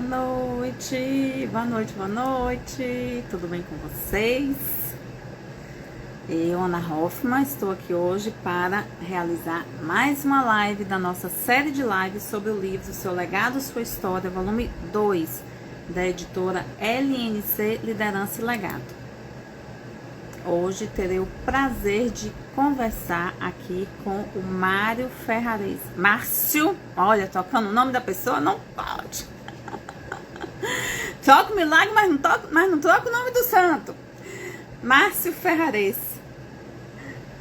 boa noite, boa noite. Tudo bem com vocês? Eu, Ana Hoffman, estou aqui hoje para realizar mais uma live da nossa série de lives sobre o livro Seu Legado, Sua História, volume 2, da editora LNC Liderança e Legado. Hoje terei o prazer de conversar aqui com o Mário Ferrares. Márcio, olha, tocando o nome da pessoa, não pode. Troca o milagre, mas não troca o nome do santo. Márcio Ferrares.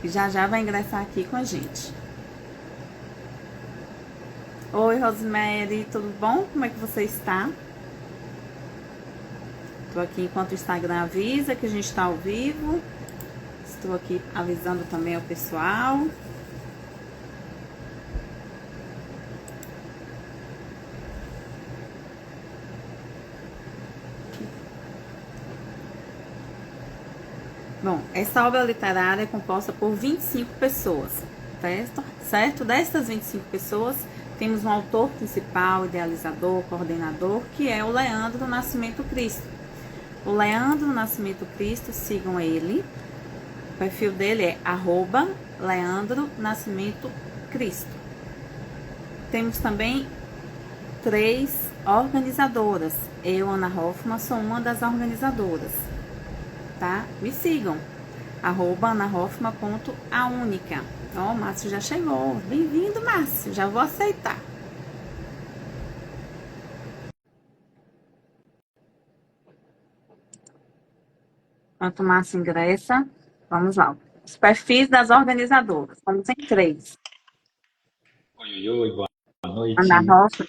Já vai ingressar aqui com a gente. Oi, Rosemary, tudo bom? Como é que você está? Estou aqui enquanto o Instagram avisa que a gente está ao vivo. Estou aqui avisando também ao pessoal. Bom, essa obra literária é composta por 25 pessoas, certo? Destas 25 pessoas, temos um autor principal, idealizador, coordenador, que é o Leandro Nascimento Cristo. O Leandro Nascimento Cristo, sigam ele. O perfil dele é @Leandro Nascimento Cristo. Temos também 3 organizadoras. Eu, Ana Hoffman, sou uma das organizadoras. Tá? Me sigam. @anahoffman.aúnica. Ó, o Márcio já chegou. Bem-vindo, Márcio. Já vou aceitar. Enquanto o Márcio ingressa, vamos lá. Os perfis das organizadoras. Vamos em 3. Oi, boa noite. Ana Hoffman.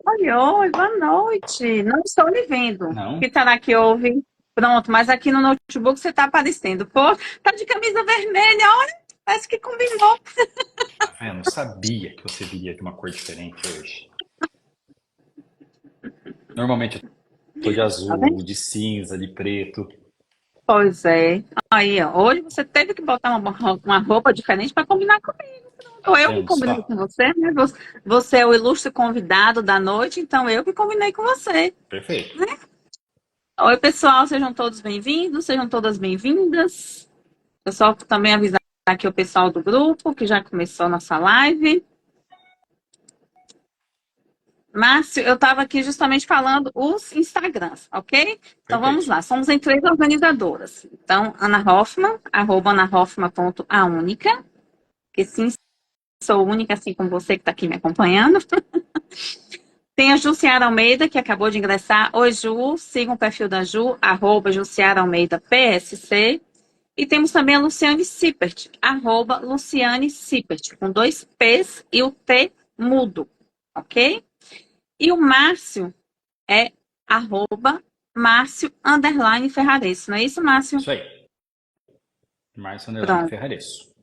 Oi, boa noite. Não estou lhe vendo. Não? O que será que houve? Pronto, mas aqui no notebook você está aparecendo. Pô, tá de camisa vermelha, olha, parece que combinou. Tá vendo? Sabia que você viria de uma cor diferente hoje. Normalmente eu tô de Tá vendo? azul, de cinza, de preto. Pois é. Aí, ó, hoje você teve que botar uma roupa diferente para combinar comigo. Ou Tá eu que vendo combinei só? com você, né? Você é o ilustre convidado da noite, então eu que combinei com você. Perfeito. Oi, pessoal, sejam todos bem-vindos, sejam todas bem-vindas. Eu só também avisar aqui o pessoal do grupo, que já começou a nossa live. Márcio, eu estava aqui justamente falando os Instagrams, ok? Então vamos Perfeito. lá, somos em 3 organizadoras. Então, Ana Hoffman, @anahoffman.aúnica, que sim, sou única, assim como você que está aqui me acompanhando. Tem a Jussiara Almeida, que acabou de ingressar. Oi, Ju, sigam o perfil da Ju, @Jussiara Almeida PSC. E temos também a Luciane Sippert, @Luciane Sippert, com 2 P's e o T mudo, ok? E o Márcio é @Márcio_Ferrares, não é isso, Márcio? Isso aí. Márcio Underline Pronto. Ferraresso.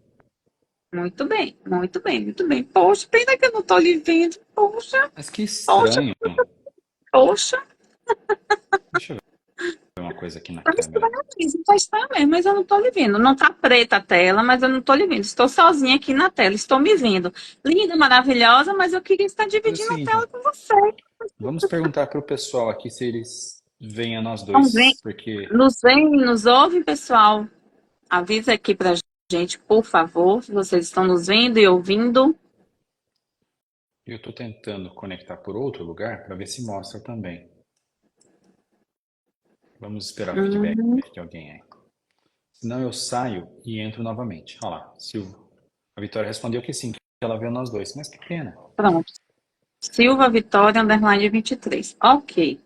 Muito bem, muito bem, muito bem. Poxa, pena que eu não estou lhe vendo. Poxa, Mas que poxa, estranho. poxa. Deixa eu ver uma coisa aqui na Tá câmera. estranho mesmo, tá estranho mesmo, mas eu não estou lhe vendo. Não tá preta a tela, mas eu não estou lhe vendo. Estou sozinha aqui na tela, estou me vendo. Linda, maravilhosa, mas eu queria estar Mas é o dividindo a seguinte, tela com você. vamos perguntar pro pessoal aqui se eles veem a nós Então, vem, dois. Porque nos ouve, pessoal. Avisa aqui pra gente, por favor, se vocês estão nos vendo e ouvindo. eu tô tentando conectar por outro lugar para ver se mostra também. Vamos esperar o feedback Uhum. de alguém aí. Senão eu saio e entro novamente. Olha lá, Silvio. A Vitória respondeu que sim, que ela viu nós dois. Mas que pena. Pronto. Silva Vitória, underline 23. Ok.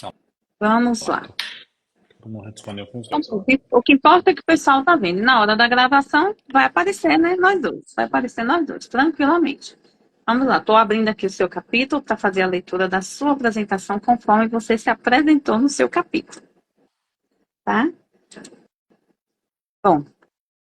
Olha Vamos lá, lá. todo mundo respondeu com os Então, dois. o que importa é que o pessoal tá vendo. E na hora da gravação, vai aparecer, né? Nós dois. Vai aparecer nós dois, tranquilamente. Vamos lá. Estou abrindo aqui o seu capítulo para fazer a leitura da sua apresentação conforme você se apresentou no seu capítulo. Tá? Bom,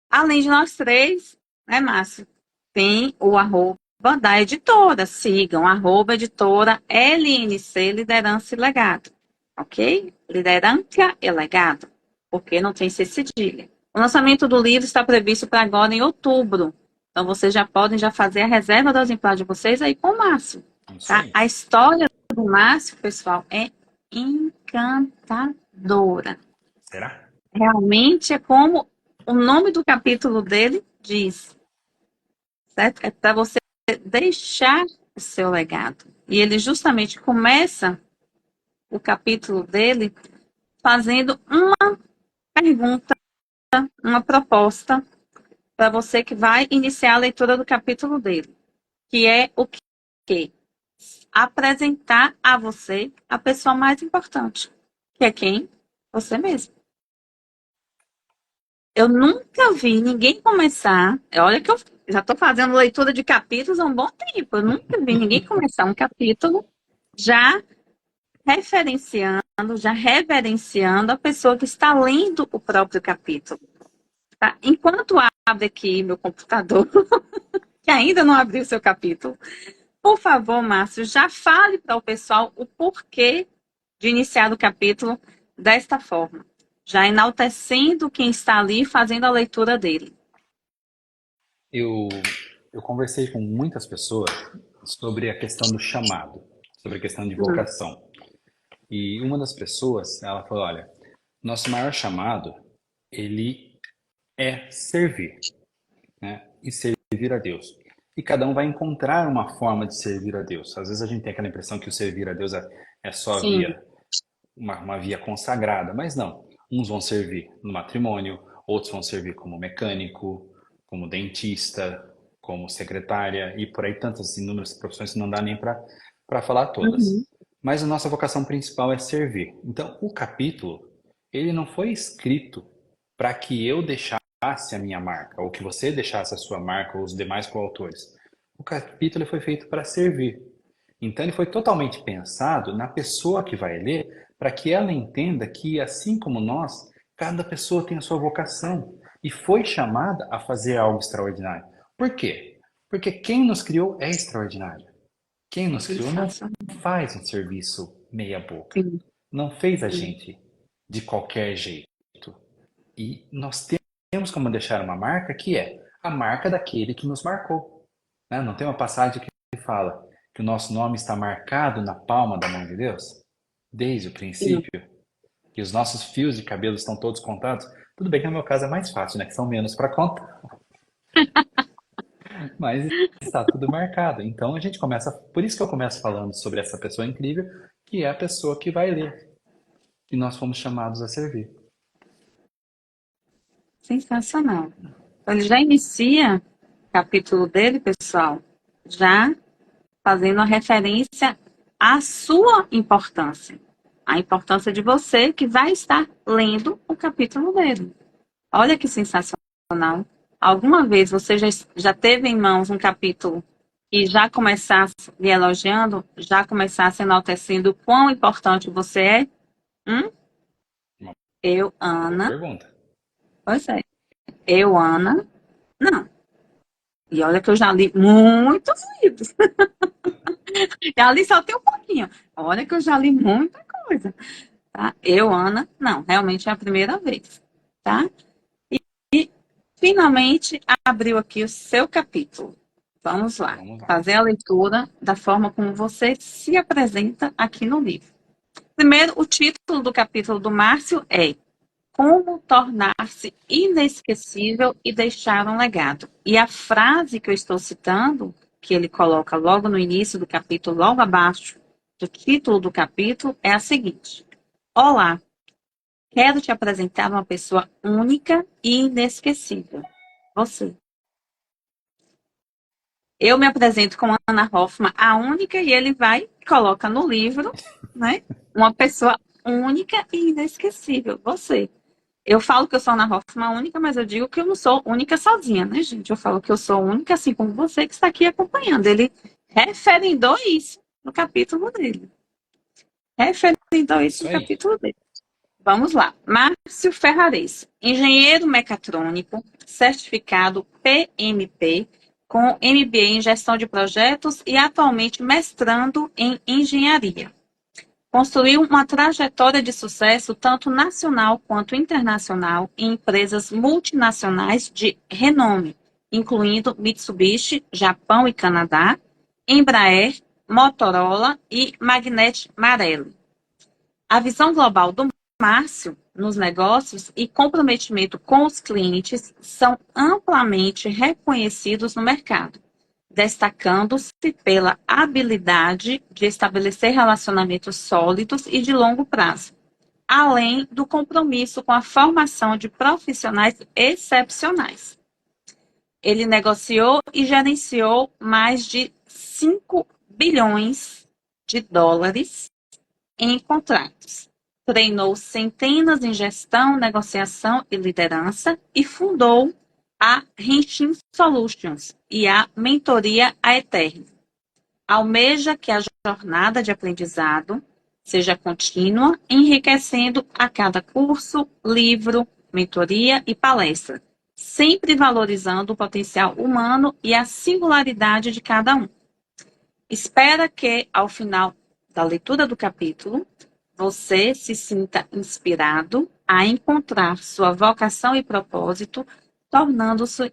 além de nós 3, né, Márcio? Tem o @ da editora. Sigam, @editora LNC Liderança e Legado. Ok? Liderança e Legado. Porque não tem C cedilha. O lançamento do livro está previsto para agora em outubro. Então, vocês já podem já fazer a reserva do exemplar de vocês aí com o Márcio, Isso tá? aí. A história do Márcio, pessoal, é encantadora. Será? Realmente é como o nome do capítulo dele diz, certo? É para você deixar o seu legado. E ele justamente começa o capítulo dele fazendo uma pergunta, uma proposta para você que vai iniciar a leitura do capítulo dele, que é o quê? Apresentar a você a pessoa mais importante, que é quem? Você mesmo. Eu nunca vi ninguém começar. Olha que eu já estou fazendo leitura de capítulos há um bom tempo. Eu nunca vi ninguém começar um capítulo já referenciando, já reverenciando a pessoa que está lendo o próprio capítulo. Tá? Enquanto abre aqui meu computador, que ainda não abriu o seu capítulo, por favor, Márcio, já fale para o pessoal o porquê de iniciar o capítulo desta forma, já enaltecendo quem está ali fazendo a leitura dele. Eu, eu conversei com muitas pessoas sobre a questão do chamado, sobre a questão de Hum, vocação. E uma das pessoas, ela falou, olha, nosso maior chamado, ele é servir, né? E servir a Deus. E cada um vai encontrar uma forma de servir a Deus. Às vezes a gente tem aquela impressão que o servir a Deus é só sim. via uma via consagrada, mas não. Uns vão servir no matrimônio, outros vão servir como mecânico, como dentista, como secretária e por aí tantas inúmeras profissões que não dá nem para falar todas. Uhum. Mas a nossa vocação principal é servir. Então, o capítulo, ele não foi escrito para que eu deixasse a minha marca, ou que você deixasse a sua marca, ou os demais coautores. O capítulo foi feito para servir. Então, ele foi totalmente pensado na pessoa que vai ler, para que ela entenda que, assim como nós, cada pessoa tem a sua vocação e foi chamada a fazer algo extraordinário. Por quê? Porque quem nos criou é extraordinário. Quem nos criou não Sensacional. faz um serviço meia boca. Sim, Não fez a sim. gente de qualquer jeito. E nós temos como deixar uma marca que é a marca daquele que nos marcou. Né? Não tem uma passagem que fala que o nosso nome está marcado na palma da mão de Deus? Desde o Sim. princípio? Que os nossos fios de cabelo estão todos contados? Tudo bem que no meu caso é mais fácil, né? Que são menos para contar. Mas está tudo marcado. Então a gente começa. Por isso que eu começo falando sobre essa pessoa incrível, que é a pessoa que vai ler. E nós fomos chamados a servir. Sensacional. Então, ele já inicia o capítulo dele, pessoal, já fazendo a referência à sua importância. A importância de você que vai estar lendo o capítulo dele. Olha que sensacional. Alguma vez você já teve em mãos um capítulo e já começasse lhe elogiando, já começasse enaltecendo o quão importante você é? Hum? Uma Eu, boa Ana. pergunta. Pois é. Eu, Ana. Não. E olha que eu já li muitos livros. Já li só tem um pouquinho. Olha que eu já li muita coisa. Tá? Eu, Ana. Não, realmente é a primeira vez. Tá? Finalmente abriu aqui o seu capítulo. Vamos lá. Vamos lá. Fazer a leitura da forma como você se apresenta aqui no livro. Primeiro, o título do capítulo do Márcio é Como tornar-se inesquecível e deixar um legado. E a frase que eu estou citando, que ele coloca logo no início do capítulo, logo abaixo do título do capítulo, é a seguinte: Olá, quero te apresentar uma pessoa única e inesquecível. Você. Eu me apresento como Ana Hoffman, a única, e ele vai e coloca no livro, né? Uma pessoa única e inesquecível. Você. Eu falo que eu sou Ana Hoffman única, mas eu digo que eu não sou única sozinha, né, gente? Eu falo que eu sou única, assim como você que está aqui acompanhando. Ele referendou isso no capítulo dele. Referendou isso Isso no aí. capítulo dele. Vamos lá. Márcio Ferrares, engenheiro mecatrônico, certificado PMP, com MBA em gestão de projetos e atualmente mestrando em engenharia. Construiu uma trajetória de sucesso tanto nacional quanto internacional em empresas multinacionais de renome, incluindo Mitsubishi, Japão e Canadá, Embraer, Motorola e Magnete Marelli. A visão global do Márcio nos negócios e comprometimento com os clientes são amplamente reconhecidos no mercado, destacando-se pela habilidade de estabelecer relacionamentos sólidos e de longo prazo, além do compromisso com a formação de profissionais excepcionais. Ele negociou e gerenciou mais de 5 bilhões de dólares em contratos. Treinou centenas em gestão, negociação e liderança e fundou a Henshin Solutions e a mentoria Aeterne. Almeja que a jornada de aprendizado seja contínua, enriquecendo a cada curso, livro, mentoria e palestra, sempre valorizando o potencial humano e a singularidade de cada um. Espera que, ao final da leitura do capítulo, você se sinta inspirado a encontrar sua vocação e propósito, tornando-se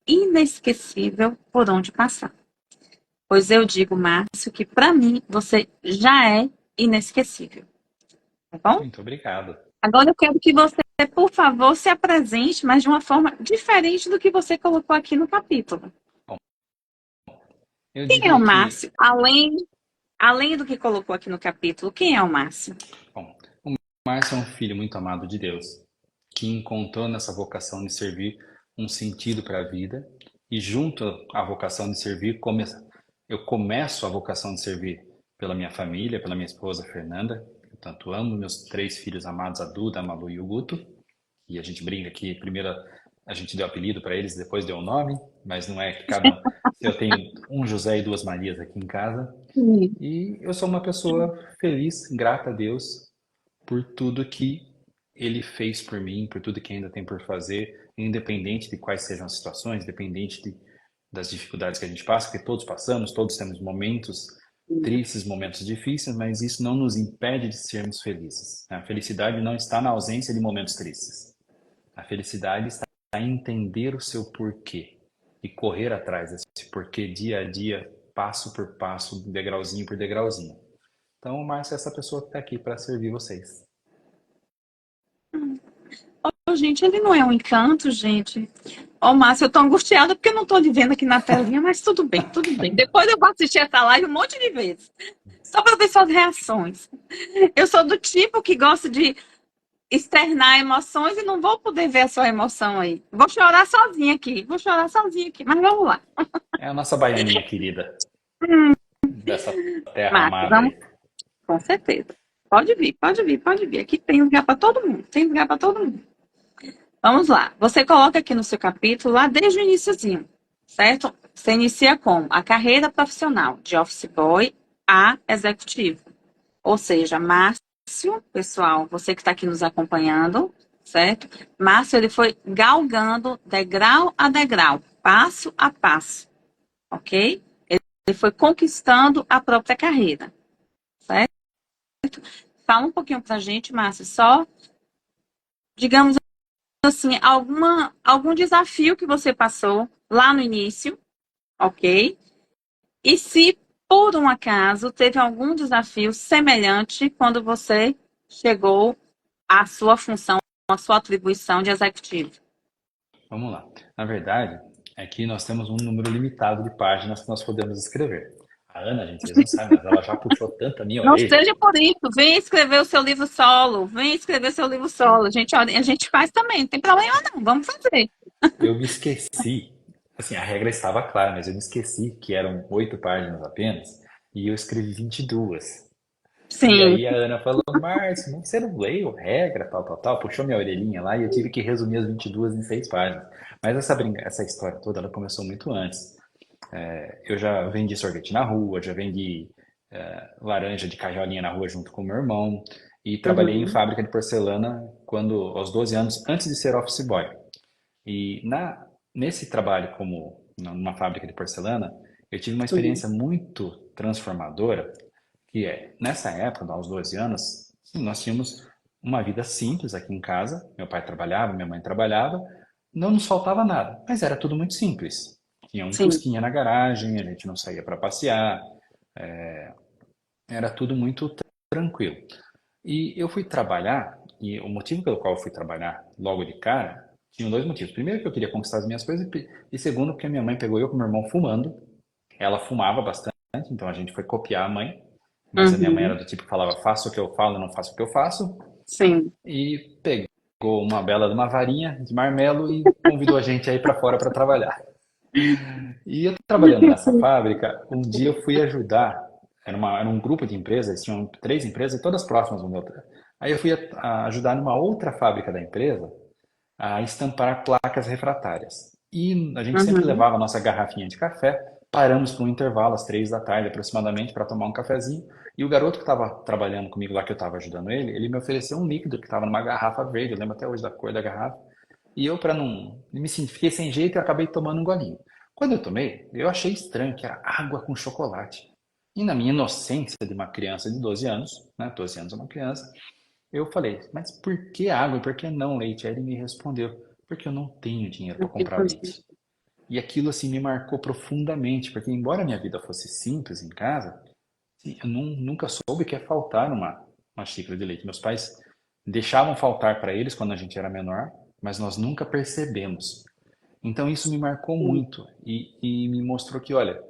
inesquecível por onde passar. Pois eu digo, Márcio, que para mim você já é inesquecível. Tá bom? Muito obrigado. Agora eu quero que você, por favor, se apresente, mas de uma forma diferente do que você colocou aqui no capítulo. Eu Quem é o diria que, Márcio? Além do que colocou aqui no capítulo, quem é o Márcio? bom, o Márcio é um filho muito amado de Deus, que encontrou nessa vocação de servir um sentido para a vida, e junto à vocação de servir, eu começo a vocação de servir pela minha família, pela minha esposa Fernanda. Eu tanto amo meus 3 filhos amados, a Duda, a Malu e o Guto. E a gente brinca que primeiro a gente deu apelido para eles, depois deu o nome, mas não é que cada... Eu tenho um José e 2 Marias aqui em casa. E eu sou uma pessoa feliz, grata a Deus por tudo que Ele fez por mim, por tudo que ainda tem por fazer, independente de quais sejam as situações, independente das dificuldades que a gente passa, porque todos passamos, todos temos momentos tristes, momentos difíceis, mas isso não nos impede de sermos felizes. A felicidade não está na ausência de momentos tristes. A felicidade está em entender o seu porquê e correr atrás desse porquê dia a dia, passo por passo, degrauzinho por degrauzinho. Então, o Márcio é essa pessoa que está aqui para servir vocês. Oh, gente, ele não é um encanto, gente. Ô, Márcio, eu tô angustiada porque eu não tô lhe vendo aqui na telinha, mas tudo bem, tudo bem. Depois eu vou assistir essa live um monte de vezes, só para ver suas reações. Eu sou do tipo que gosta de externar emoções e não vou poder ver a sua emoção aí. Vou chorar sozinha aqui, mas vamos lá. É a nossa baianinha querida, dessa terra Márcio, amada vamos, aí. com certeza. Pode vir, pode vir, pode vir. Aqui tem lugar para todo mundo, tem lugar para todo mundo. Vamos lá. Você coloca aqui no seu capítulo, lá desde o iniciozinho, certo? Você inicia com a carreira profissional de office boy a executivo. Ou seja, Márcio, pessoal, você que está aqui nos acompanhando, certo? Márcio, ele foi galgando degrau a degrau, passo a passo, ok? Ele foi conquistando a própria carreira, certo? Fala um pouquinho pra gente, Márcio, só, digamos assim, algum desafio que você passou lá no início, ok? E se, por um acaso, teve algum desafio semelhante quando você chegou à sua função, à sua atribuição de executivo? Vamos lá. Na verdade, aqui nós temos um número limitado de páginas que nós podemos escrever. A Ana, gente, vocês não sabem, mas ela já puxou tanto a minha Não orelha. seja por isso, vem escrever o seu livro solo, vem escrever seu livro solo. A gente faz também, não tem problema não, vamos fazer. Eu me esqueci, assim, a regra estava clara, mas eu me esqueci que eram 8 páginas apenas, e eu escrevi 22. E Sim. aí a Ana falou, Márcio, você não leu regra, tal, tal, tal, puxou minha orelhinha lá e eu tive que resumir as 22 em 6 páginas. Mas essa história toda, ela começou muito antes. Eu já vendi sorvete na rua, já vendi laranja de carriolinha na rua junto com o meu irmão, e trabalhei em Uhum. fábrica de porcelana aos 12 anos, antes de ser office boy. E nesse trabalho como numa fábrica de porcelana, eu tive uma Sim. experiência muito transformadora, que é, nessa época, aos 12 anos, sim, nós tínhamos uma vida simples aqui em casa. Meu pai trabalhava, minha mãe trabalhava, Não nos faltava nada, mas era tudo muito simples. Tinha um Sim. fusquinha na garagem, a gente não saía para passear, era tudo muito tranquilo. E eu fui trabalhar, e o motivo pelo qual eu fui trabalhar logo de cara, tinham dois motivos. Primeiro, que eu queria conquistar as minhas coisas, e segundo, porque a minha mãe pegou eu com meu irmão fumando. Ela fumava bastante, então a gente foi copiar a mãe, mas a minha mãe era Uhum. do tipo que falava, faço o que eu falo, não faço o que eu faço, Sim. e pegou uma bela de uma varinha de marmelo e convidou a gente a ir para fora para trabalhar. E eu trabalhando nessa fábrica, um dia eu fui ajudar, era um grupo de empresas, tinham três empresas, todas próximas do meu. Aí eu fui ajudar numa outra fábrica da empresa a estampar placas refratárias. E a gente sempre Uhum. levava a nossa garrafinha de café, paramos para um intervalo às 3 da tarde aproximadamente para tomar um cafezinho. E o garoto que estava trabalhando comigo lá, que eu estava ajudando ele me ofereceu um líquido que estava numa garrafa verde, eu lembro até hoje da cor da garrafa. E eu, para não me sentir, fiquei sem jeito e acabei tomando um golinho. Quando eu tomei, eu achei estranho que era água com chocolate. E na minha inocência de uma criança de 12 anos, né, 12 anos é uma criança, eu falei, mas por que água e por que não leite? Aí ele me respondeu, porque eu não tenho dinheiro para comprar leite. E aquilo assim me marcou profundamente, porque embora a minha vida fosse simples em casa, eu nunca soube que é faltar uma xícara de leite. Meus pais deixavam faltar para eles quando a gente era menor, mas nós nunca percebemos. Então isso me marcou muito e me mostrou que, olha,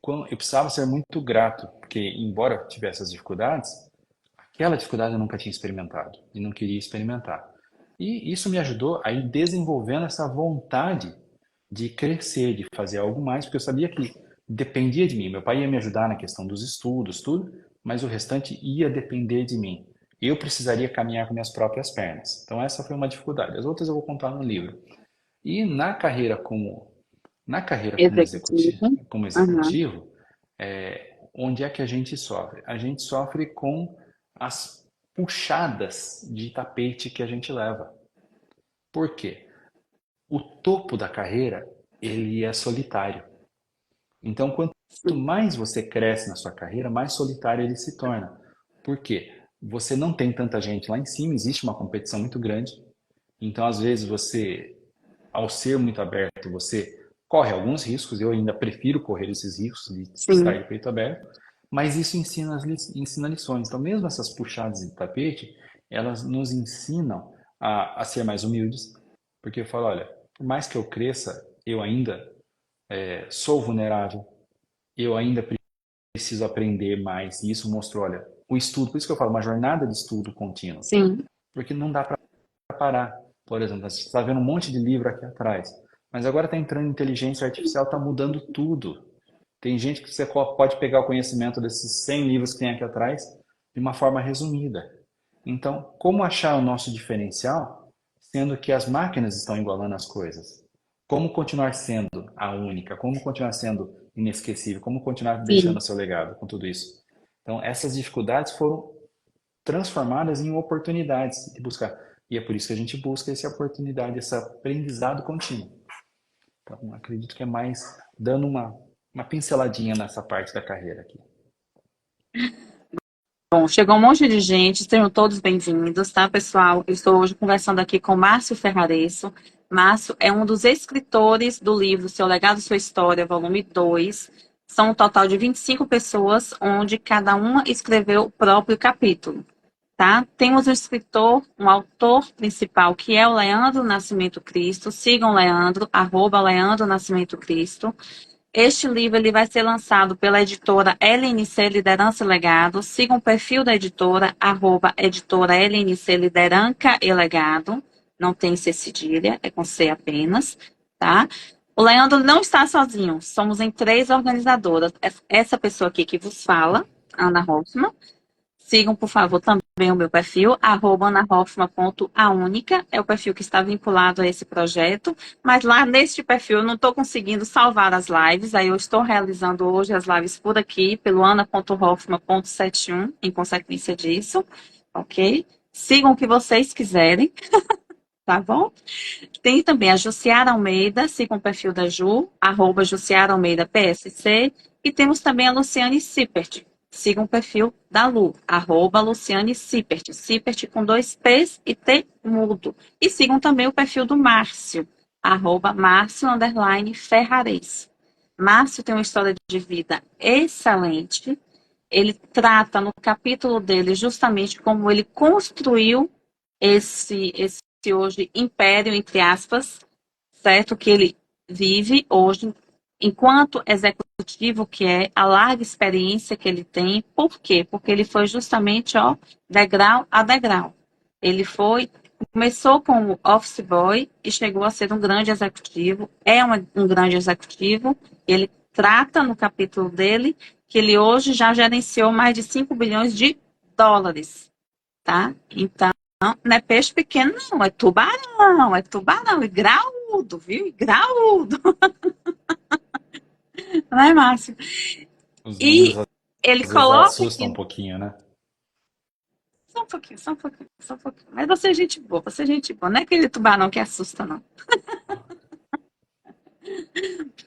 eu precisava ser muito grato, porque embora eu tivesse as dificuldades, aquela dificuldade eu nunca tinha experimentado e não queria experimentar. E isso me ajudou a ir desenvolvendo essa vontade de crescer, de fazer algo mais, porque eu sabia que dependia de mim. Meu pai ia me ajudar na questão dos estudos, tudo, mas o restante ia depender de mim. Eu precisaria caminhar com minhas próprias pernas. Então essa foi uma dificuldade. As outras eu vou contar no livro. E na carreira Executivo. como Uhum. executivo, onde é que a gente sofre? A gente sofre com as puxadas de tapete que a gente leva. Por quê? O topo da carreira, ele é solitário. Então, quanto mais você cresce na sua carreira, mais solitário ele se torna. Por quê? Você não tem tanta gente lá em cima, existe uma competição muito grande. Então, às vezes, ao ser muito aberto, você corre alguns riscos. Eu ainda prefiro correr esses riscos de estar Sim. de peito aberto, mas isso ensina lições. Então, mesmo essas puxadas de tapete, elas nos ensinam a ser mais humildes, porque eu falo, olha, por mais que eu cresça, eu ainda sou vulnerável, eu ainda preciso aprender mais. E isso mostrou, olha, o estudo, por isso que eu falo, uma jornada de estudo contínuo, Sim. porque não dá para parar. Por exemplo, você está vendo um monte de livro aqui atrás, mas agora está entrando inteligência artificial, está mudando tudo. Tem gente que você pode pegar o conhecimento desses 100 livros que tem aqui atrás de uma forma resumida. Então, como achar o nosso diferencial, sendo que as máquinas estão igualando as coisas? Como continuar sendo a única? Como continuar sendo inesquecível? Como continuar deixando Sim. o seu legado com tudo isso? Então, essas dificuldades foram transformadas em oportunidades de buscar. E é por isso que a gente busca essa oportunidade, esse aprendizado contínuo. Então, acredito que é mais dando uma pinceladinha nessa parte da carreira aqui. Bom, chegou um monte de gente, sejam todos bem-vindos, tá, pessoal? Eu estou hoje conversando aqui com Márcio Ferraresso. Márcio é um dos escritores do livro Seu Legado, Sua História, volume 2. São um total de 25 pessoas, onde cada uma escreveu o próprio capítulo, tá? Temos um escritor, um autor principal, que é o Leandro Nascimento Cristo. Sigam o Leandro, @Leandro Nascimento Cristo. Este livro ele vai ser lançado pela editora LNC Liderança e Legado. Sigam o perfil da editora, @editora LNC Lideranca e Legado. Não tem C cedilha, é com C apenas, tá? O Leandro não está sozinho, somos em 3 organizadoras. Essa pessoa aqui que vos fala, Ana Hoffman. Sigam, por favor, também o meu perfil, @anahoffman.aúnica, é o perfil que está vinculado a esse projeto, mas lá neste perfil eu não estou conseguindo salvar as lives, aí eu estou realizando hoje as lives por aqui, pelo ana.hoffman.71, em consequência disso, ok? Sigam o que vocês quiserem, tá bom? Tem também a Jussiara Almeida, sigam o perfil da Ju, @Jussiara Almeida PSC, e temos também a Luciane Sippert. Sigam o perfil da Lu, @Luciane Sippert com 2 P's e T mudo. E sigam também o perfil do Márcio, @Márcio_Ferrares. Márcio tem uma história de vida excelente. Ele trata no capítulo dele justamente como ele construiu esse hoje império, entre aspas, certo? Que ele vive hoje enquanto executivo, que é a larga experiência que ele tem. Por quê? Porque ele foi justamente, ó, degrau a degrau. Ele começou como office boy e chegou a ser um grande executivo, um grande executivo. Ele trata no capítulo dele que ele hoje já gerenciou mais de 5 bilhões de dólares, tá? Então, não é peixe pequeno, não, é tubarão, e graúdo, viu? E graúdo, não é, Márcio? Os números E ele às vezes coloca assustam um aqui, pouquinho, né? só um pouquinho, só um pouquinho, só um pouquinho. Mas você é gente boa, você é gente boa, não é aquele tubarão que assusta, não.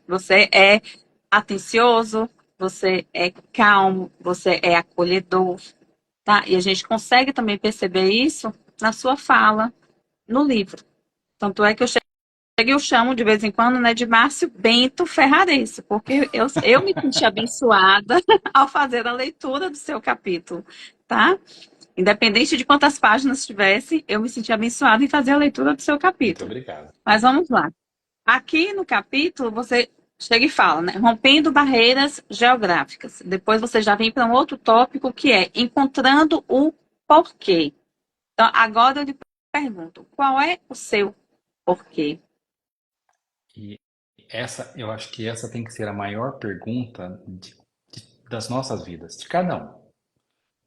Você é atencioso, você é calmo, você é acolhedor, tá? E a gente consegue também perceber isso na sua fala, no livro. Tanto é que eu chamo de vez em quando, né, de Márcio Bento Ferrarense, porque eu me senti abençoada ao fazer a leitura do seu capítulo, tá? Independente de quantas páginas tivesse, eu me senti abençoada em fazer a leitura do seu Muito capítulo. obrigado. Mas vamos lá. Aqui no capítulo, você chega e fala, né? Rompendo barreiras geográficas. Depois você já vem para um outro tópico que é encontrando o porquê. Então, agora eu lhe pergunto, qual é o seu porquê? E eu acho que essa tem que ser a maior pergunta das nossas vidas, de cada um.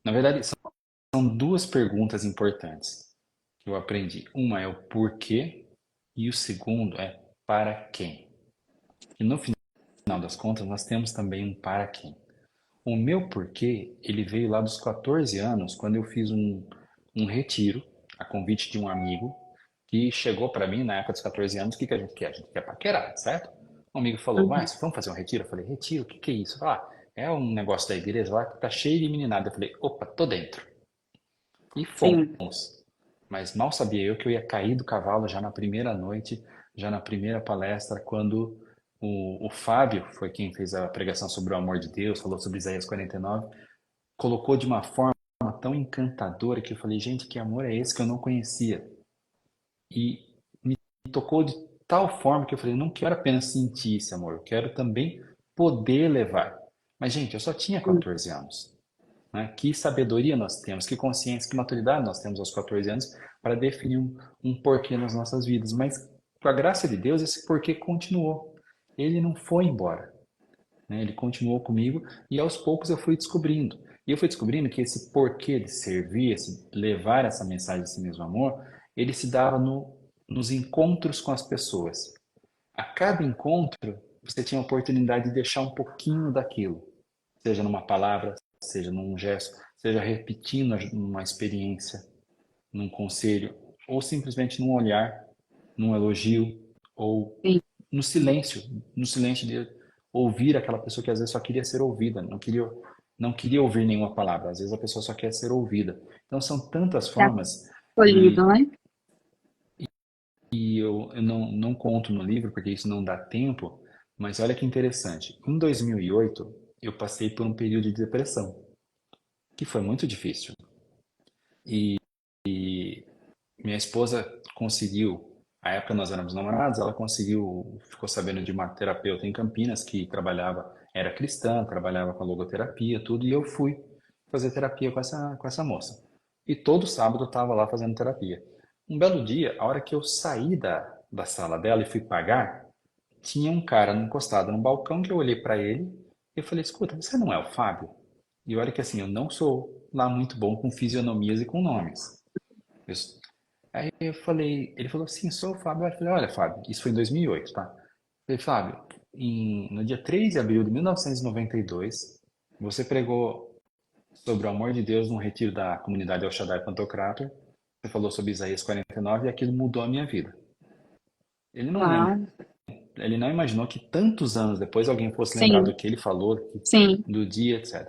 Na verdade, são duas perguntas importantes que eu aprendi. Uma é o porquê e o segundo é para quem. E no final das contas, nós temos também um para quem. O meu porquê, ele veio lá dos 14 anos, quando eu fiz um retiro, a convite de um amigo, que chegou para mim na época dos 14 anos, o que, que a gente quer? A gente quer paquerar, certo? Um amigo falou, Uhum. mas vamos fazer um retiro? Eu falei, retiro? O que, que é isso? Ah, é um negócio da igreja lá que tá cheio de meninada. Eu falei, opa, tô dentro. E Sim, fomos. Mas mal sabia eu que eu ia cair do cavalo já na primeira noite, já na primeira palestra, quando o Fábio, foi quem fez a pregação sobre o amor de Deus, falou sobre Isaías 49, colocou de uma forma tão encantadora que eu falei, gente, que amor é esse que eu não conhecia? E me tocou de tal forma que eu falei, eu não quero apenas sentir esse amor, eu quero também poder levar. Mas, gente, eu só tinha 14 anos. Né? Que sabedoria nós temos, que consciência, que maturidade nós temos aos 14 anos para definir um porquê nas nossas vidas. Mas, com a graça de Deus, esse porquê continuou. Ele não foi embora. Né? Ele continuou comigo e aos poucos eu fui descobrindo. E eu fui descobrindo que esse porquê de servir, esse levar essa mensagem, esse mesmo amor, ele se dava nos encontros com as pessoas. A cada encontro, você tinha a oportunidade de deixar um pouquinho daquilo, seja numa palavra, seja num gesto, seja repetindo uma experiência, num conselho, ou simplesmente num olhar, num elogio, ou sim, no silêncio de ouvir aquela pessoa que às vezes só queria ser ouvida, não queria ouvir nenhuma palavra, às vezes a pessoa só quer ser ouvida. Então são tantas tá formas escolhido, e, né? e eu não conto no livro porque isso não dá tempo, mas olha que interessante. Em 2008, eu passei por um período de depressão, que foi muito difícil. Minha esposa conseguiu, à época nós éramos namorados, ela conseguiu, ficou sabendo de uma terapeuta em Campinas que trabalhava, era cristã, trabalhava com logoterapia, tudo, e eu fui fazer terapia com essa moça. E todo sábado eu estava lá fazendo terapia. Um belo dia, a hora que eu saí da sala dela e fui pagar, tinha um cara encostado no balcão que eu olhei para ele e eu falei, escuta, você não é o Fábio? E olha que assim, eu não sou lá muito bom com fisionomias e com nomes. Eu Aí eu falei, ele falou assim, sou o Fábio. Eu falei, olha, Fábio, isso foi em 2008, tá? Eu falei, Fábio, no dia 3 de abril de 1992, você pregou sobre o amor de Deus num retiro da comunidade El Shaddai Pantocrator. Você falou sobre Isaías 49 e aquilo mudou a minha vida. Ele não lembra, Uau. ele não imaginou que tantos anos depois alguém fosse lembrar Sim, do que ele falou, sim. do dia, etc.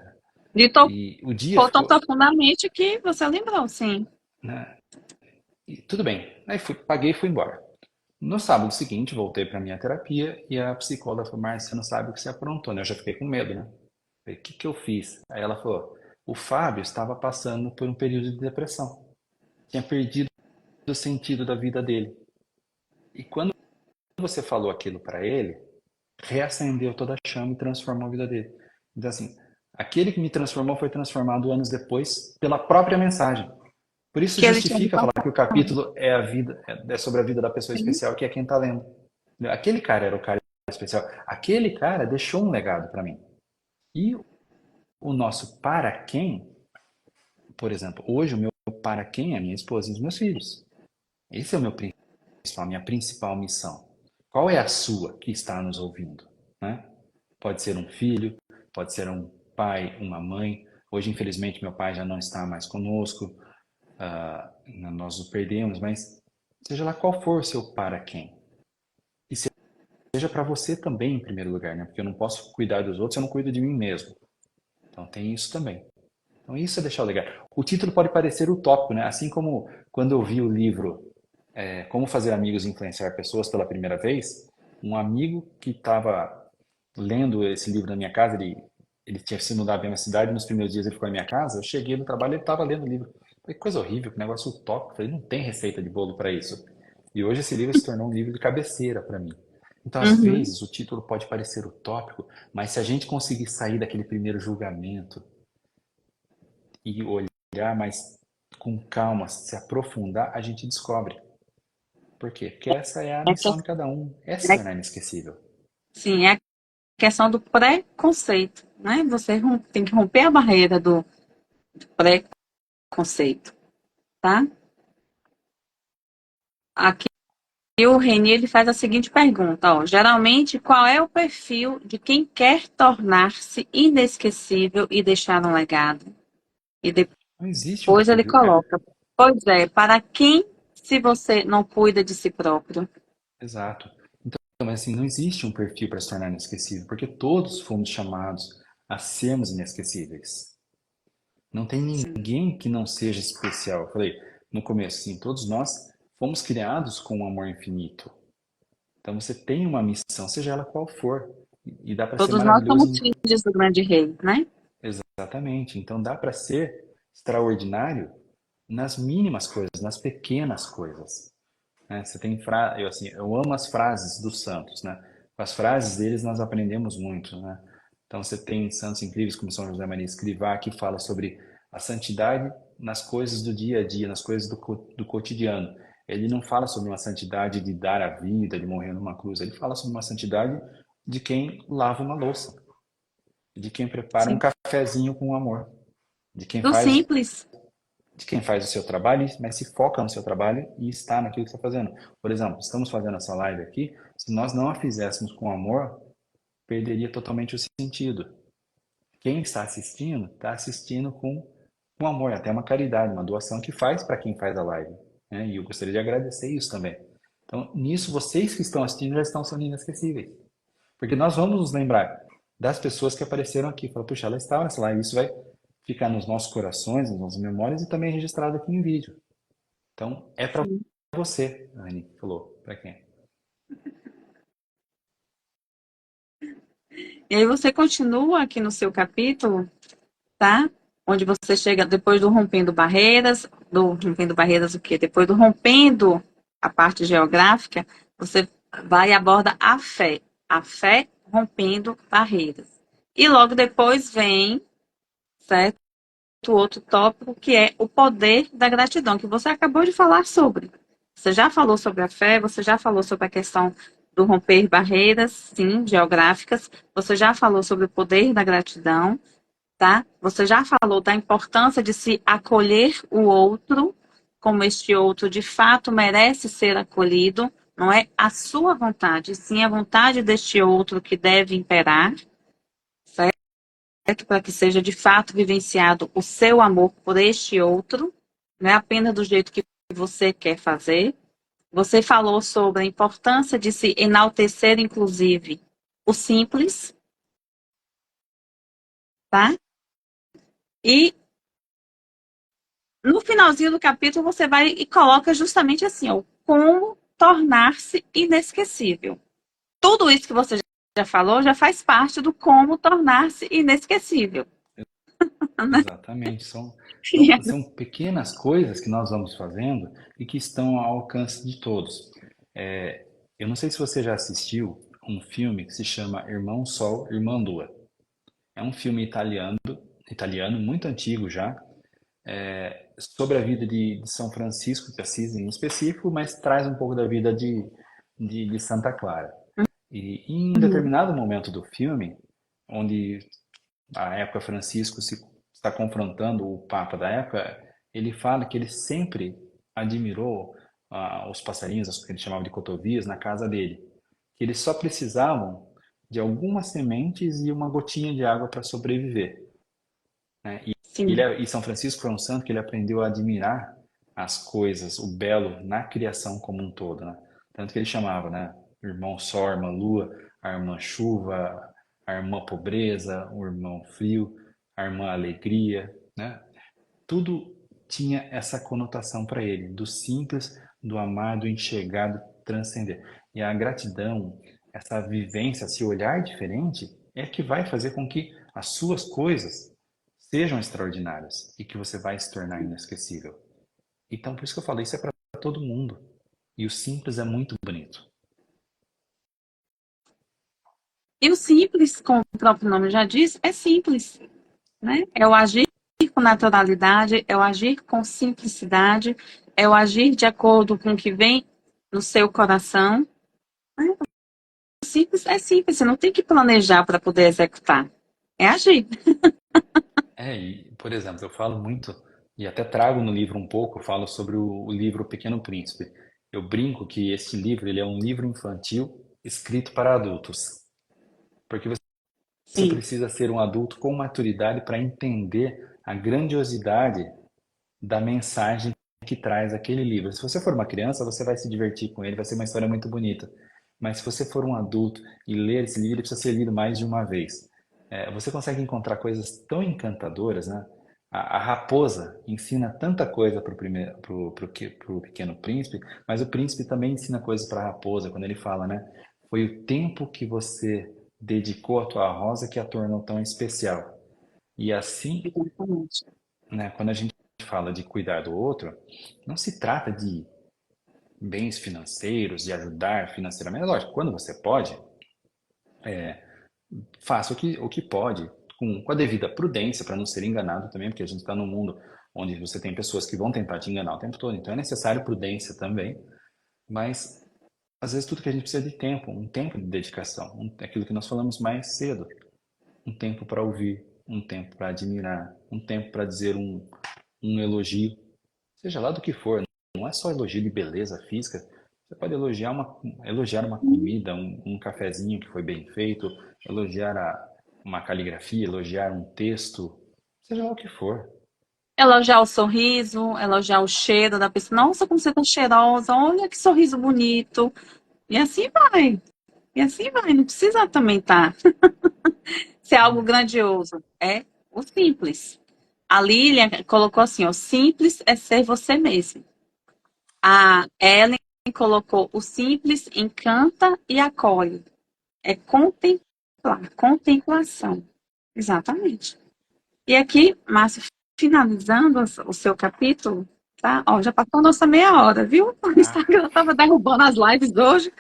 Lhe E o dia tocou tão ficou, profundamente que você lembrou, sim. né? E tudo bem. Aí paguei e fui embora. No sábado seguinte, voltei para minha terapia e a psicóloga falou, Márcia, você não sabe o que você aprontou, né? Eu já fiquei com medo, né? Falei, o que que eu fiz? Aí ela falou, o Fábio estava passando por um período de depressão. Tinha perdido o sentido da vida dele. E quando você falou aquilo para ele, reacendeu toda a chama e transformou a vida dele. Então, assim, aquele que me transformou foi transformado anos depois pela própria mensagem. Por isso Que ele tinha de justifica falar passar. que o capítulo é a vida, é sobre a vida da pessoa Sim. especial, que é quem está lendo. Aquele cara era o cara especial. Aquele cara deixou um legado para mim. E o nosso para quem, por exemplo, hoje o meu para quem é a minha esposa e os meus filhos. Esse é o meu principal, minha principal missão. Qual é a sua que está nos ouvindo? Né? Pode ser um filho, pode ser um pai, uma mãe. Hoje, infelizmente, meu pai já não está mais conosco, nós o perdemos, mas seja lá qual for o seu para quem. E seja para você também, em primeiro lugar, né? Porque eu não posso cuidar dos outros se eu não cuido de mim mesmo. Então tem isso também. Então isso é deixar legal. O título pode parecer utópico, né? Assim como quando eu vi o livro Como Fazer Amigos e Influenciar Pessoas pela primeira vez, um amigo que estava lendo esse livro na minha casa, ele tinha se mudado para minha cidade, nos primeiros dias ele ficou na minha casa, eu cheguei no trabalho e ele estava lendo o livro. Falei, que coisa horrível, que negócio utópico. Falei, não tem receita de bolo para isso. E hoje esse livro se tornou um livro de cabeceira para mim. Então, às Uhum. vezes, o título pode parecer utópico, mas se a gente conseguir sair daquele primeiro julgamento e olhar mais com calma, se aprofundar, a gente descobre. Por quê? Porque essa é a É que- missão de cada um. É se é- tornar inesquecível. sim, é a questão do preconceito, né? Você tem que romper a barreira do preconceito, tá? Aqui o Reni ele faz a seguinte pergunta, ó, geralmente qual é o perfil de quem quer tornar-se inesquecível e deixar um legado? E Não existe um depois ele perfil. coloca, pois é, para quem se você não cuida de si próprio? Exato. Então, mas assim, não existe um perfil para se tornar inesquecível, porque todos fomos chamados a sermos inesquecíveis. Não tem Sim, ninguém que não seja especial. Eu falei no começo, sim, todos nós fomos criados com um amor infinito. Então você tem uma missão, seja ela qual for, e dá para ser todos nós maravilhoso somos filhos do grande rei, né? exatamente. Então dá para ser extraordinário nas mínimas coisas, nas pequenas coisas. Né? Você tem eu assim, eu amo as frases dos santos, né? Com as frases deles nós aprendemos muito, né? Então você tem santos incríveis como São José Maria Escrivá que fala sobre a santidade nas coisas do dia a dia, nas coisas do cotidiano. Ele não fala sobre uma santidade de dar a vida, de morrer numa cruz. Ele fala sobre uma santidade de quem lava uma louça, de quem prepara um Sim. cafezinho com amor, de quem Do faz simples. de quem faz o seu trabalho, mas se foca no seu trabalho e está naquilo que está fazendo. Por exemplo, estamos fazendo essa live aqui, se nós não a fizéssemos com amor, perderia totalmente o sentido. Quem está assistindo com amor, até uma caridade, uma doação que faz para quem faz a live. Né? E eu gostaria de agradecer isso também. Então, nisso, vocês que estão assistindo já estão sendo inesquecíveis. Porque nós vamos nos lembrar das pessoas que apareceram aqui. Fala, puxa, ela estava nessa live. Isso vai ficar nos nossos corações, nas nossas memórias e também registrado aqui em vídeo. Então, é para Sim. você, a Anne falou. Para quem? E aí você continua aqui no seu capítulo, tá? Onde você chega depois do rompendo barreiras o quê? Depois do rompendo a parte geográfica, você vai e aborda a fé rompendo barreiras. E logo depois vem, certo? Outro tópico que é o poder da gratidão, que você acabou de falar sobre. Você já falou sobre a fé, você já falou sobre a questão do romper barreiras, sim, geográficas, você já falou sobre o poder da gratidão, tá? Você já falou da importância de se acolher o outro, como este outro de fato merece ser acolhido, não é a sua vontade, sim a vontade deste outro que deve imperar, certo? Para que seja de fato vivenciado o seu amor por este outro, não é apenas do jeito que você quer fazer. Você falou sobre a importância de se enaltecer, inclusive, o simples, tá? E no finalzinho do capítulo você vai e coloca justamente assim, ó, como tornar-se inesquecível. Tudo isso que você já falou já faz parte do como tornar-se inesquecível. Exatamente. São pequenas coisas que nós vamos fazendo e que estão ao alcance de todos. Eu não sei se você já assistiu um filme que se chama Irmão Sol, Irmã Lua. É um filme italiano muito antigo já, sobre a vida de São Francisco de Assis em específico, mas traz um pouco da vida de Santa Clara. E em Uhum. determinado momento do filme, onde a época Francisco se está confrontando o Papa da época, ele fala que ele sempre admirou os passarinhos, as que ele chamava de cotovias, na casa dele. Que eles só precisavam de algumas sementes e uma gotinha de água para sobreviver, né? Sim. E São Francisco foi um santo que ele aprendeu a admirar as coisas, o belo na criação como um todo, né? Tanto que ele chamava, né? Irmão Sol, irmã Lua, a irmã Chuva, a irmã Pobreza, o irmão Frio, a irmã Alegria, né? Tudo tinha essa conotação para ele, do simples, do amar, do enxergar, do transcender. E a gratidão, essa vivência, esse olhar diferente, é que vai fazer com que as suas coisas sejam extraordinárias e que você vai se tornar inesquecível. Então, por isso que eu falo, isso é para todo mundo. E o simples é muito bonito. E o simples, como o próprio nome já diz, é simples, né? É o agir com naturalidade, é o agir com simplicidade, é o agir de acordo com o que vem no seu coração. Né? Simples é simples, você não tem que planejar para poder executar. É agir. E, por exemplo, eu falo muito, e até trago no livro um pouco, eu falo sobre o livro Pequeno Príncipe. Eu brinco que esse livro ele é um livro infantil escrito para adultos. Porque você Sim. precisa ser um adulto com maturidade para entender a grandiosidade da mensagem que traz aquele livro. Se você for uma criança, você vai se divertir com ele, vai ser uma história muito bonita. Mas se você for um adulto e ler esse livro, ele precisa ser lido mais de uma vez. Você consegue encontrar coisas tão encantadoras, né? A raposa ensina tanta coisa para o pequeno príncipe, mas o príncipe também ensina coisas para a raposa, quando ele fala, né? Foi o tempo que você dedicou à tua rosa que a tornou tão especial. E assim, Exatamente. né, quando a gente fala de cuidar do outro, não se trata de bens financeiros, de ajudar financeiramente. Lógico, quando você pode, faça o que pode, com a devida prudência, para não ser enganado também, porque a gente está num mundo onde você tem pessoas que vão tentar te enganar o tempo todo, então é necessário prudência também, mas às vezes tudo que a gente precisa é de tempo, um tempo de dedicação, aquilo que nós falamos mais cedo, um tempo para ouvir, um tempo para admirar, um tempo para dizer um elogio, seja lá do que for, não é só elogio de beleza física, você pode elogiar uma comida, um cafezinho que foi bem feito, elogiar uma caligrafia, elogiar um texto, seja lá o que for. Elogiar o sorriso, elogiar o cheiro da pessoa. Nossa, como você tá cheirosa, olha que sorriso bonito. E assim vai. E assim vai. Não precisa também estar ser algo grandioso. É o simples. A Lilian colocou assim: o simples é ser você mesmo. A Ellen colocou: o simples encanta e acolhe. É contemplar, contemplação. Exatamente. E aqui, Márcio, finalizando o seu capítulo, tá? Ó, já passou a nossa meia hora, viu? O Ah, Instagram tava derrubando as lives hoje.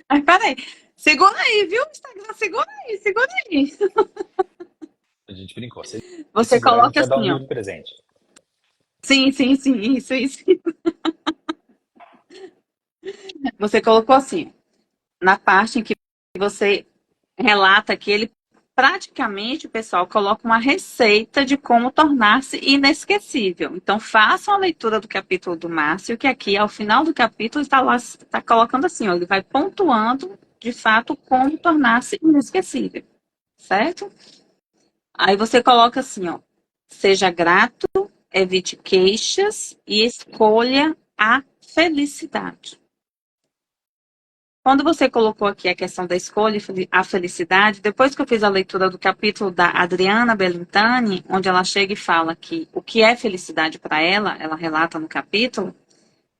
Mas peraí, segura aí, viu? Instagram, segura aí, segura aí. a gente brincou. Se ele Você segurar, a gente coloca vai dar um assim, ó. livro de presente. Sim, sim, sim, isso. Você colocou assim, na parte em que você relata que ele praticamente, o pessoal coloca uma receita de como tornar-se inesquecível. Então, façam a leitura do capítulo do Márcio, que aqui, ao final do capítulo, está lá, está colocando assim, ó, ele vai pontuando, de fato, como tornar-se inesquecível, certo? Aí você coloca assim, ó, seja grato, evite queixas e escolha a felicidade. Quando você colocou aqui a questão da escolha e a felicidade, depois que eu fiz a leitura do capítulo da Adriana Bellintani, onde ela chega e fala que o que é felicidade para ela, ela relata no capítulo,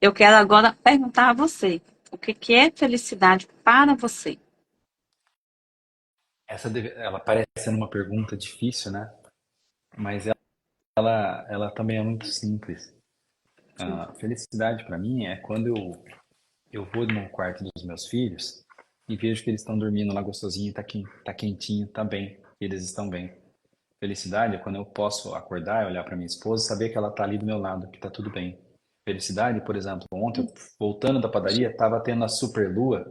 Eu quero agora perguntar a você, o que que é felicidade para você? Ela parece ser uma pergunta difícil, né? Mas ela também é muito simples. Sim. A felicidade para mim é quando eu vou no quarto dos meus filhos e vejo que eles estão dormindo lá gostosinho, tá quentinho, tá bem, e eles estão bem. Felicidade é quando eu posso acordar, olhar para minha esposa e saber que ela tá ali do meu lado, que tá tudo bem. Felicidade, por exemplo, ontem, voltando da padaria, tava tendo a super lua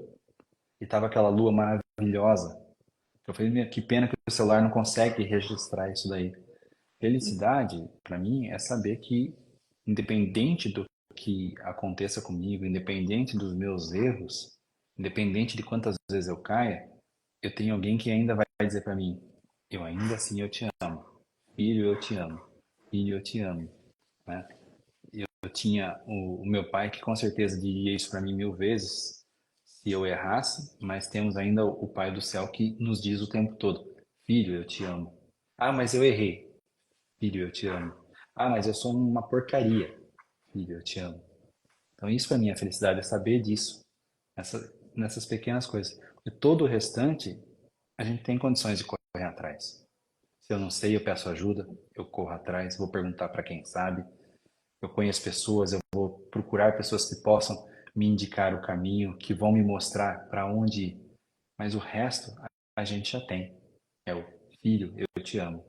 e tava aquela lua maravilhosa. Eu falei, "Meu, que pena que o celular não consegue registrar isso daí." Felicidade, para mim, é saber que, independente do que aconteça comigo, independente dos meus erros, independente de quantas vezes eu caia, eu tenho alguém que ainda vai dizer para mim: eu ainda assim eu te amo, filho, eu te amo, filho, eu te amo, né? Eu tinha o meu pai que com certeza diria isso para mim mil vezes se eu errasse, mas temos ainda o Pai do céu que nos diz o tempo todo: filho, eu te amo. Ah, mas eu errei. Filho, eu te amo. Ah, mas eu sou uma porcaria. Filho, eu te amo. Então, isso para mim é felicidade, é saber disso, nessas pequenas coisas. E todo o restante, a gente tem condições de correr atrás. Se eu não sei, eu peço ajuda, eu corro atrás, vou perguntar para quem sabe. Eu conheço pessoas, eu vou procurar pessoas que possam me indicar o caminho, que vão me mostrar para onde ir. Mas o resto, a gente já tem. É o filho, eu te amo,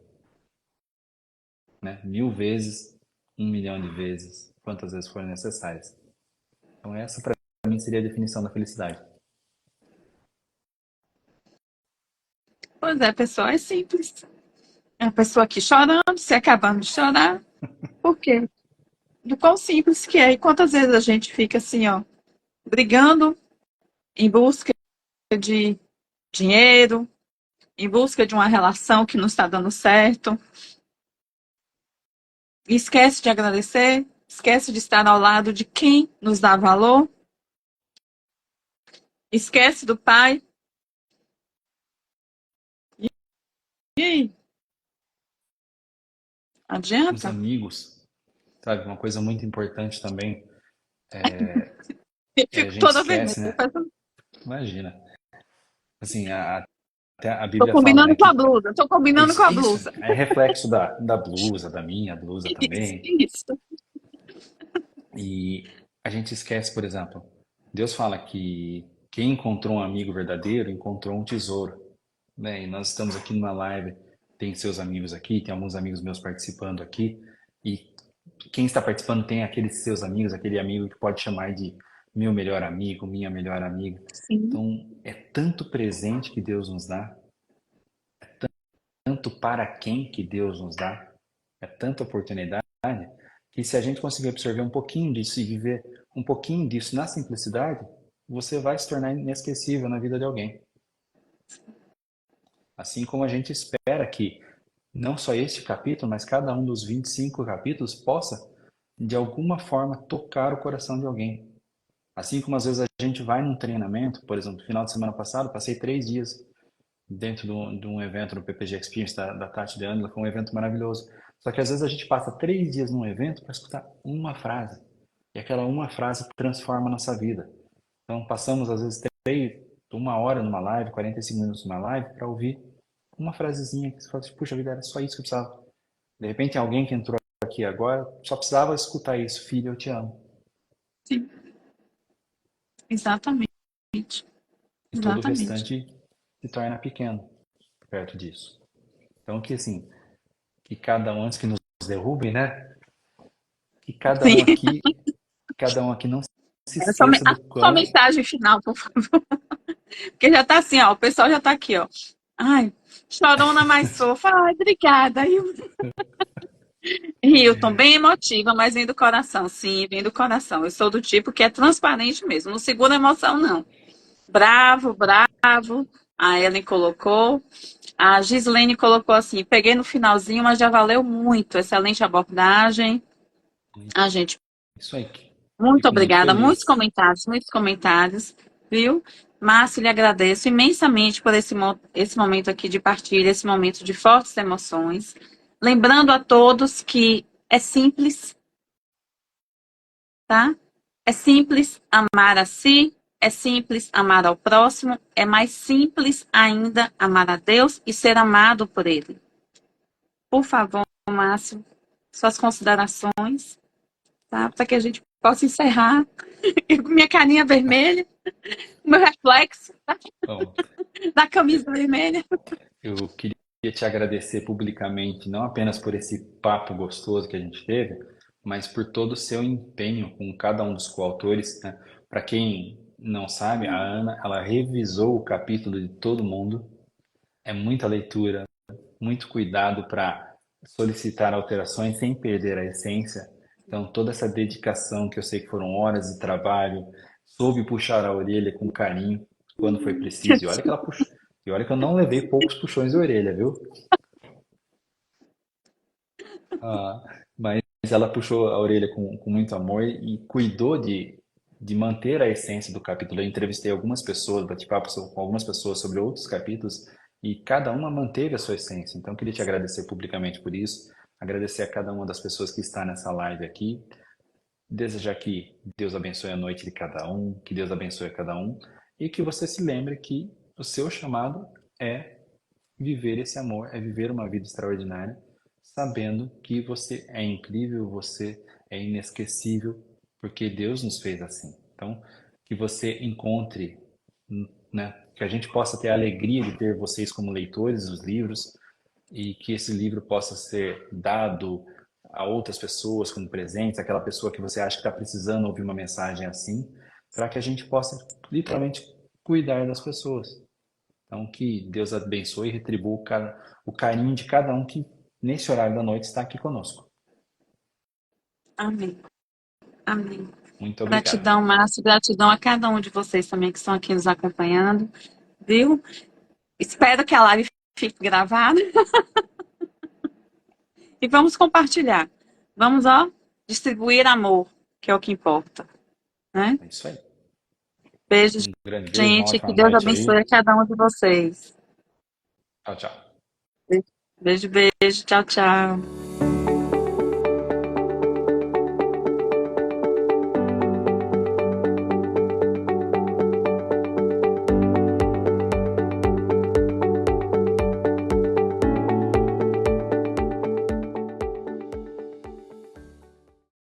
né? 1000 vezes, 1 milhão de vezes, quantas vezes forem necessárias. Então essa para mim seria a definição da felicidade. Pois é, pessoal, é simples. É a pessoa aqui chorando, se acabando de chorar. Por quê? Do quão simples que é. E quantas vezes a gente fica assim, ó, brigando em busca de dinheiro, em busca de uma relação que não está dando certo, e esquece de agradecer, esquece de estar ao lado de quem nos dá valor, esquece do pai. E aí? Os Adianta? amigos, sabe, uma coisa muito importante também Eu é a fico gente toda vermelha. esquece, né? Imagina, assim, até a Tô Bíblia fala, né, combinando com a que blusa, tô combinando com a isso blusa. é reflexo da blusa, da minha blusa Isso, também. isso. E a gente esquece, por exemplo, Deus fala que quem encontrou um amigo verdadeiro encontrou um tesouro, né? E nós estamos aqui numa live, tem seus amigos aqui, tem alguns amigos meus participando aqui, e quem está participando tem aqueles seus amigos, aquele amigo que pode chamar de meu melhor amigo, minha melhor amiga. Sim, Então, é tanto presente que Deus nos dá, tanto para quem que Deus nos dá, é tanta oportunidade que se a gente conseguir absorver um pouquinho disso e viver um pouquinho disso na simplicidade, você vai se tornar inesquecível na vida de alguém. Assim como a gente espera que não só este capítulo, mas cada um dos 25 capítulos possa, de alguma forma, tocar o coração de alguém. Assim como às vezes a gente vai num treinamento, por exemplo, no final de semana passado, passei 3 dias dentro de um evento no PPG Experience da Tati de Angela, foi um evento maravilhoso. Só que às vezes a gente passa 3 dias num evento para escutar uma frase, e aquela uma frase transforma a nossa vida. Então passamos às vezes 1 hora numa live, 45 minutos numa live, para ouvir uma frasezinha que você fala assim, puxa vida, era só isso que eu precisava. De repente alguém que entrou aqui agora só precisava escutar isso, filho, eu te amo. sim, exatamente. E todo o Exatamente. restante se torna pequeno perto disso. Então que assim, que cada um, antes que nos derrubem, né? Que Sim. cada um aqui não se Era só, esqueça do só quão. mensagem final, por favor. Porque já tá assim, ó. O pessoal já tá aqui, ó. Ai, chorona mais fofa. Ai, obrigada. Hilton, bem emotiva, mas vem do coração. Sim, vem do coração. Eu sou do tipo que é transparente mesmo. Não segura emoção, não. Bravo, bravo. A Ellen colocou. A Gislene colocou assim: peguei no finalzinho, mas já valeu muito. Excelente abordagem. A gente, Isso aí. muito Fico muito obrigada. feliz. Muitos comentários, viu? Márcio, lhe agradeço imensamente por esse momento aqui de partilha, esse momento de fortes emoções. Lembrando a todos que é simples, tá? É simples amar a si, é simples amar ao próximo, é mais simples ainda amar a Deus e ser amado por Ele. Por favor, Márcio, suas considerações, tá? Para que a gente possa encerrar. Com minha carinha vermelha, o meu reflexo Bom, da camisa vermelha. eu queria te agradecer publicamente, não apenas por esse papo gostoso que a gente teve, mas por todo o seu empenho com cada um dos coautores, né? Para quem não sabe, a Ana, ela revisou o capítulo de todo mundo. É muita leitura, muito cuidado para solicitar alterações sem perder a essência. Então, toda essa dedicação, que eu sei que foram horas de trabalho, soube puxar a orelha com carinho quando foi preciso. E olha que ela puxou. E olha que eu não levei poucos puxões de orelha, viu? Ah, mas ela puxou a orelha com muito amor e cuidou de manter a essência do capítulo. Eu entrevistei algumas pessoas, bati papo com algumas pessoas sobre outros capítulos e cada uma manteve a sua essência. Então, eu queria te agradecer publicamente por isso, agradecer a cada uma das pessoas que está nessa live aqui, desejar que Deus abençoe a noite de cada um, que Deus abençoe a cada um e que você se lembre que o seu chamado é viver esse amor, é viver uma vida extraordinária, sabendo que você é incrível, você é inesquecível, porque Deus nos fez assim. Então, que você encontre, né, que a gente possa ter a alegria de ter vocês como leitores dos livros e que esse livro possa ser dado a outras pessoas como presentes, aquela pessoa que você acha que está precisando ouvir uma mensagem assim, para que a gente possa literalmente cuidar das pessoas. Então, que Deus abençoe e retribua o carinho de cada um que, nesse horário da noite, está aqui conosco. Amém. Amém. Muito obrigado. Gratidão, Márcio. Gratidão a cada um de vocês também que estão aqui nos acompanhando. Viu? Espero que a live fique gravada. E vamos compartilhar. Vamos, ó, distribuir amor, que é o que importa. Né? É isso aí. Beijo, Um grande beijo, uma gente. ótima Que Deus noite abençoe aí. a cada um de vocês. Tchau, tchau. Beijo, beijo. Tchau, tchau.